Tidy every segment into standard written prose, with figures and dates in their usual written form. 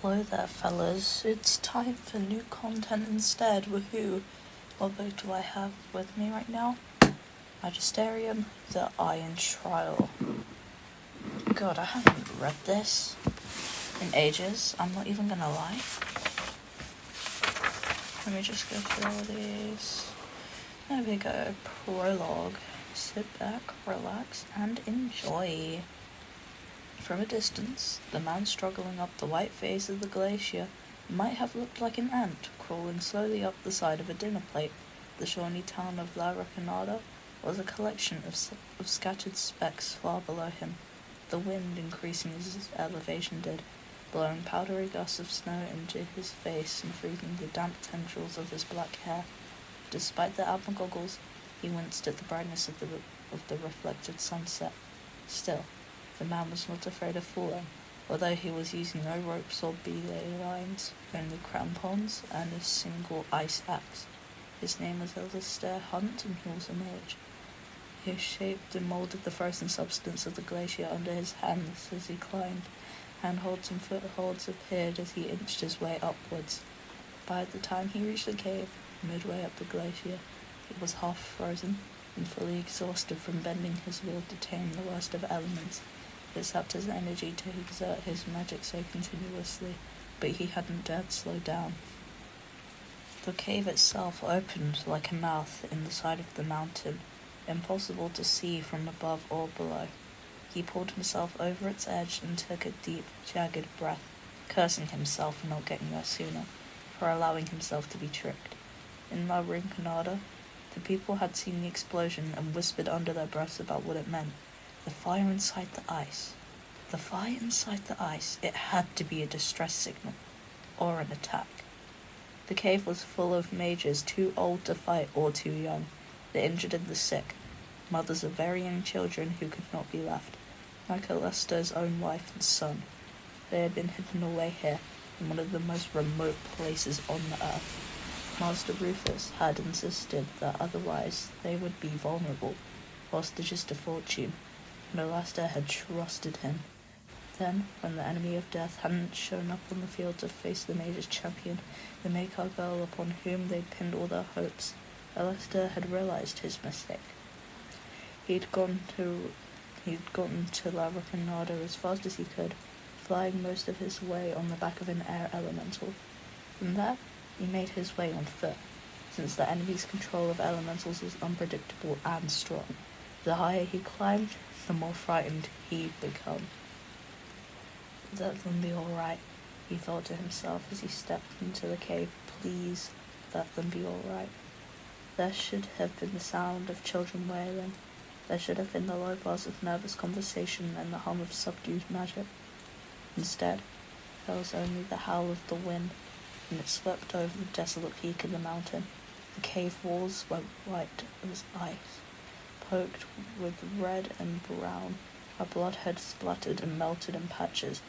Hello there, fellas. It's time for new content instead. Woohoo! What book do I have with me right now? Magisterium, the Iron Trial. God, I haven't read this in ages. I'm not even gonna lie. Let me just go through all these. There we go. Prologue. Sit back, relax, and enjoy. From a distance, the man struggling up the white face of the glacier might have looked like an ant crawling slowly up the side of a dinner plate. The shawny town of La Racanada was a collection of scattered specks far below him. The wind, increasing as his elevation did, blowing powdery gusts of snow into his face and freezing the damp tendrils of his black hair. Despite the alpine goggles, he winced at the brightness of the reflected sunset. Still, the man was not afraid of falling, although he was using no ropes or belay lines, only crampons and a single ice axe. His name was Alistair Hunt, and he was a mage. He shaped and moulded the frozen substance of the glacier under his hands as he climbed. Handholds and footholds appeared as he inched his way upwards. By the time he reached the cave, midway up the glacier, he was half frozen and fully exhausted from bending his will to tame the worst of elements. It sapped his energy to exert his magic so continuously, but he hadn't dared slow down. The cave itself opened like a mouth in the side of the mountain, impossible to see from above or below. He pulled himself over its edge and took a deep, jagged breath, cursing himself for not getting there sooner, for allowing himself to be tricked. In La Rinconada, the people had seen the explosion and whispered under their breaths about what it meant. The fire inside the ice. The fire inside the ice. It had to be a distress signal, or an attack. The cave was full of mages too old to fight or too young, the injured and the sick, mothers of very young children who could not be left, like Alistair's own wife and son. They had been hidden away here, in one of the most remote places on the earth. Master Rufus had insisted that otherwise they would be vulnerable, hostages to fortune, and Alistair had trusted him. Then, when the enemy of death hadn't shown up on the field to face the mage's champion, the Maker girl upon whom they'd pinned all their hopes, Alistair had realized his mistake. He'd gotten to La Racanada as fast as he could, flying most of his way on the back of an air elemental. From there, he made his way on foot, since the enemy's control of elementals is unpredictable and strong. The higher he climbed, the more frightened he'd become. Let them be all right, he thought to himself as he stepped into the cave. Please, let them be all right. There should have been the sound of children wailing. There should have been the low buzz of nervous conversation and the hum of subdued magic. Instead, there was only the howl of the wind, and it swept over the desolate peak of the mountain. The cave walls were white as ice, poked with red and brown. Her blood had splattered and melted in patches.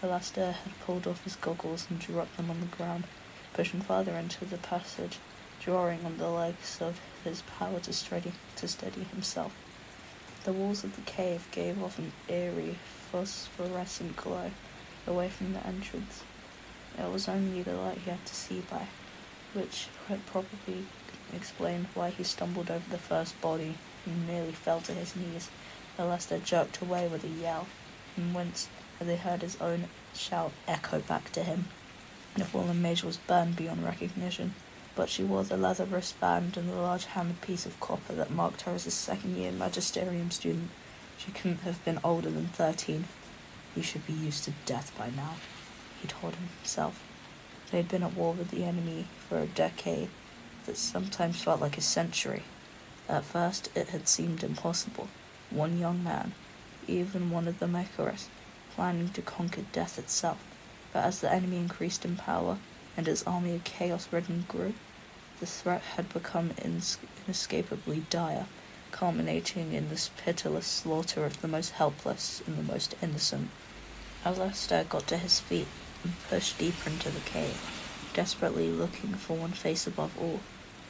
Alistair had pulled off his goggles and dropped them on the ground, pushing farther into the passage, drawing on the legs of his power to steady himself. The walls of the cave gave off an eerie, phosphorescent glow away from the entrance. It was only the light he had to see by, which had probably explained why he stumbled over the first body and nearly fell to his knees. Alistair jerked away with a yell, and winced as they heard his own shout echo back to him. The fallen mage was burned beyond recognition, but she wore the leather wristband and the large hammered piece of copper that marked her as a second-year Magisterium student. She couldn't have been older than 13. He should be used to death by now, he told himself. They'd been at war with the enemy for a decade that sometimes felt like a century. At first, it had seemed impossible. One young man, even one of the Makerus, planning to conquer death itself. But as the enemy increased in power, and his army of chaos-ridden grew, the threat had become inescapably dire, culminating in this pitiless slaughter of the most helpless and the most innocent. Alistair got to his feet and pushed deeper into the cave, desperately looking for one face above all.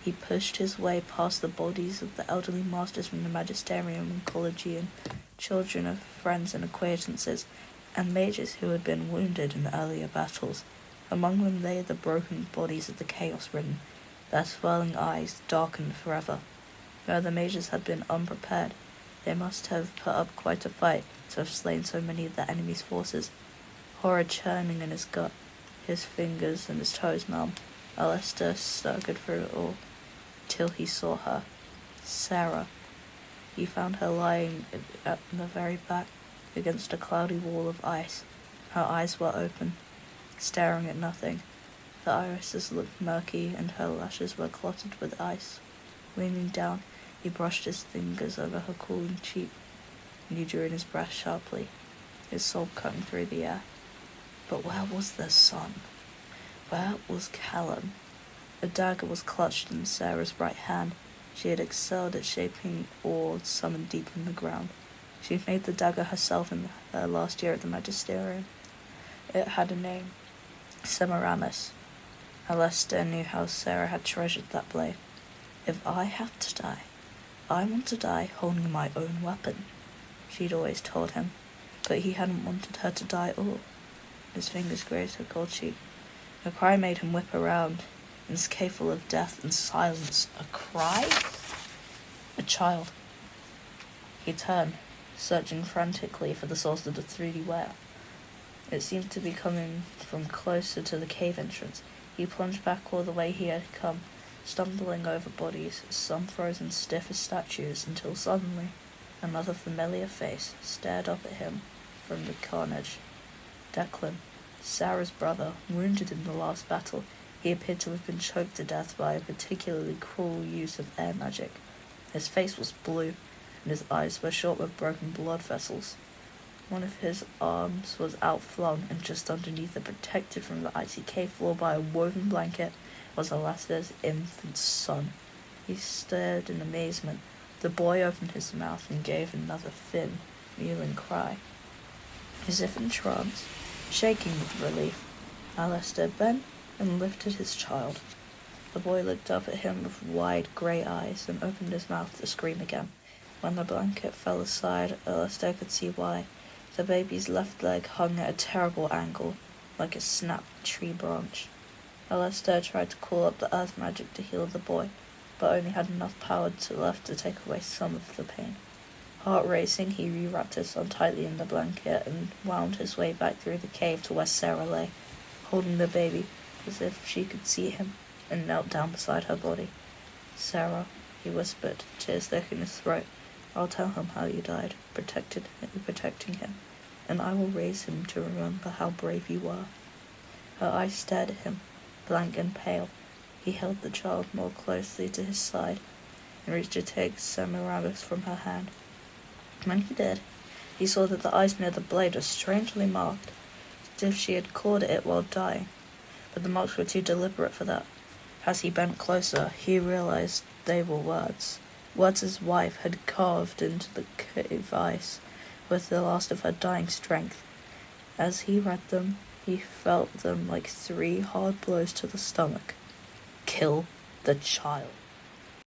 He pushed his way past the bodies of the elderly masters from the Magisterium and Collegian, children of friends and acquaintances, and mages who had been wounded in earlier battles. Among them lay the broken bodies of the Chaos-Ridden, their swirling eyes darkened forever. Though the mages had been unprepared, they must have put up quite a fight to have slain so many of the enemy's forces. Horror churning in his gut, his fingers and his toes numb, Alistair staggered through it all, till he saw her. Sarah. He found her lying at the very back, against a cloudy wall of ice. Her eyes were open, staring at nothing. The irises looked murky, and her lashes were clotted with ice. Leaning down, he brushed his fingers over her cooling cheek, and he drew in his breath sharply, his soul cutting through the air. But where was their son? Where was Callum? A dagger was clutched in Sarah's right hand. She had excelled at shaping ore summoned deep in the ground. She made the dagger herself in her last year at the Magisterium. It had a name, Semiramis. Alistair knew how Sarah had treasured that blade. If I have to die, I want to die holding my own weapon, she'd always told him, but he hadn't wanted her to die all. His fingers grazed her cold cheek. Her cry made him whip around, in this cave full of death and silence. A cry? A child. He turned, searching frantically for the source of the 3D wail. It seemed to be coming from closer to the cave entrance. He plunged back all the way he had come, stumbling over bodies, some frozen stiff as statues, until suddenly another familiar face stared up at him from the carnage. Declan, Sarah's brother, wounded in the last battle. He appeared to have been choked to death by a particularly cruel use of air magic. His face was blue, and his eyes were shot with broken blood vessels. One of his arms was outflung, and just underneath it, protected from the icy cave floor by a woven blanket, was Alastair's infant son. He stared in amazement. The boy opened his mouth and gave another thin, mewling cry. As if in trance, shaking with relief, Alastair bent and lifted his child. The boy looked up at him with wide grey eyes and opened his mouth to scream again. When the blanket fell aside, Alastair could see why. The baby's left leg hung at a terrible angle, like a snapped tree branch. Alastair tried to call up the earth magic to heal the boy, but only had enough power left to take away some of the pain. Heart racing, he rewrapped his son tightly in the blanket and wound his way back through the cave to where Sarah lay, holding the baby as if she could see him, and knelt down beside her body. "Sarah," he whispered, tears thick in his throat, "I'll tell him how you died, protecting him, and I will raise him to remember how brave you were." Her eyes stared at him, blank and pale. He held the child more closely to his side and reached to take Semiramis from her hand. When he did, he saw that the eyes near the blade were strangely marked, as if she had clawed at it while dying, but the marks were too deliberate for that. As he bent closer, he realized they were words his wife had carved into the cave ice with the last of her dying strength. As he read them, he felt them like 3 hard blows to the stomach. Kill the child.